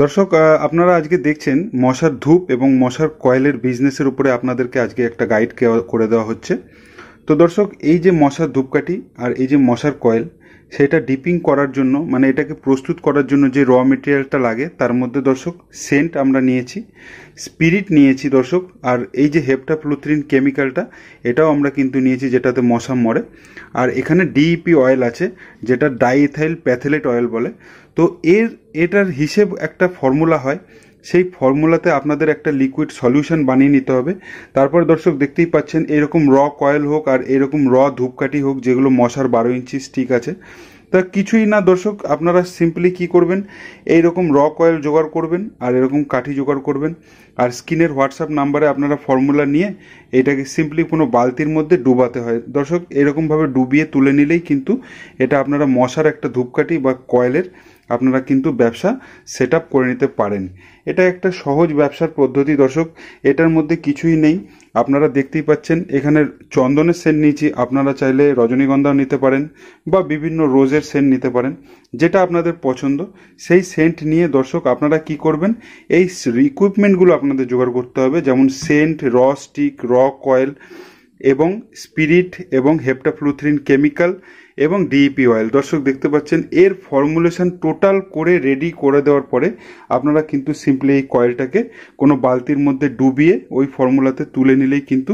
দর্শক আপনারা আজকে দেখছেন মশার ধূপ এবং মশার কয়েলের বিজনেসের উপরে আপনাদেরকে আজকে একটা গাইড করে দেওয়া হচ্ছে। তো দর্শক, এই যে মশার ধূপকাঠি আর এই যে মশার কয়েল, সেটা ডিপিং করার জন্য মানে এটাকে প্রস্তুত করার জন্য যে র মেটেরিয়ালটা লাগে তার মধ্যে দর্শক সেন্ট আমরা নিয়েছি, স্পিরিট নিয়েছি দর্শক, আর এই যে হেপ্টাফ্লুথ্রিন কেমিক্যালটা এটাও আমরা কিন্তু নিয়েছি, যেটাতে মশা মরে। আর এখানে ডিইপি অয়েল আছে, যেটা ডাইইথাইল প্যাথেলেট অয়েল বলে। তো এটার হিসেব একটা ফর্মুলা হয়, সেই ফর্মুলাতে আপনাদের একটা লিকুইড সলিউশন বানিয়ে নিতে হবে। তারপর দর্শক দেখতেই পাচ্ছেন এরকম র কয়েল হোক আর এরকম র ধূপকাঠি হোক, যেগুলো মশার 12 ইঞ্চি স্টিক আছে, তা কিছুই না দর্শক, আপনারা সিম্পলি কি করবেন, এইরকম র কয়েল জোগাড় করবেন আর এরকম কাঠি জোগাড় করবেন, আর স্ক্রিনের হোয়াটসঅ্যাপ নাম্বারে আপনারা ফর্মুলা নিয়ে এটাকে সিম্পলি কোনো বালতির মধ্যে ডুবাতে হয় দর্শক। এরকমভাবে ডুবিয়ে তুলে নিলেই কিন্তু এটা আপনারা মশার একটা ধূপকাঠি বা কয়েলের আপনারা কিন্তু ব্যবসা সেট আপ করে নিতে পারেন। এটা একটা সহজ ব্যবসার পদ্ধতি দর্শক, এটার মধ্যে কিছুই নেই। আপনারা দেখতেই পাচ্ছেন এখানে চন্দনের সেন্ট নিয়েছি, আপনারা চাইলে রজনীগন্ধাও নিতে পারেন বা বিভিন্ন রোজের সেন্ট নিতে পারেন, যেটা আপনাদের পছন্দ সেই সেন্ট নিয়ে দর্শক আপনারা কি করবেন, এই ইকুইপমেন্টগুলো আপনাদের জোগাড় করতে হবে, যেমন সেন্ট, র স্টিক, র কয়েল এবং স্পিরিট এবং হেপ্টাফ্লুথ্রিন কেমিক্যাল এবং ডিইপি অয়েল। দর্শক দেখতে পাচ্ছেন এর ফর্মুলেশন টোটাল করে রেডি করে দেওয়ার পরে আপনারা কিন্তু সিম্পলি এই কয়েলটাকে কোনো বালতির মধ্যে ডুবিয়ে ওই ফর্মুলাতে তুলে নিলেই কিন্তু,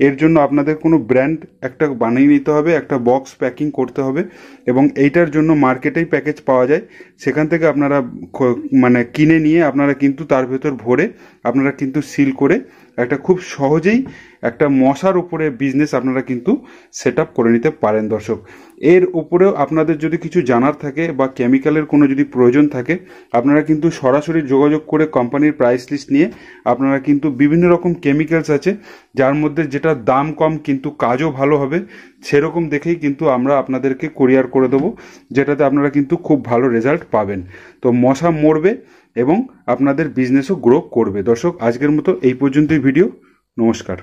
এর জন্য আপনাদের কোনো ব্র্যান্ড একটা বানিয়ে নিতে হবে, একটা বক্স প্যাকিং করতে হবে, এবং এইটার জন্য মার্কেটেই প্যাকেজ পাওয়া যায়, সেখান থেকে আপনারা মানে কিনে নিয়ে আপনারা কিন্তু তার ভেতর ভরে আপনারা কিন্তু সিল করে একটা খুব সহজেই একটা মশার উপরে বিজনেস আপনারা কিন্তু সেট আপ করে নিতে পারেন দর্শক। এর উপরেও আপনাদের যদি কিছু জানার থাকে বা কেমিক্যালের কোনো যদি প্রয়োজন থাকে, আপনারা কিন্তু সরাসরি যোগাযোগ করে কোম্পানির প্রাইস লিস্ট নিয়ে আপনারা কিন্তু বিভিন্ন রকম কেমিক্যালস আছে, যার মধ্যে যেটা দাম কম কিন্তু কাজও ভালো হবে, সেরকম দেখেই কিন্তু আমরা আপনাদেরকে কোরিয়ার করে দেবো, যেটাতে আপনারা কিন্তু খুব ভালো রেজাল্ট পাবেন। তো মশা মরবে এবং আপনাদের বিজনেসও গ্রো করবে। দর্শক, আজকের মতো এই পর্যন্তই ভিডিও। নমস্কার।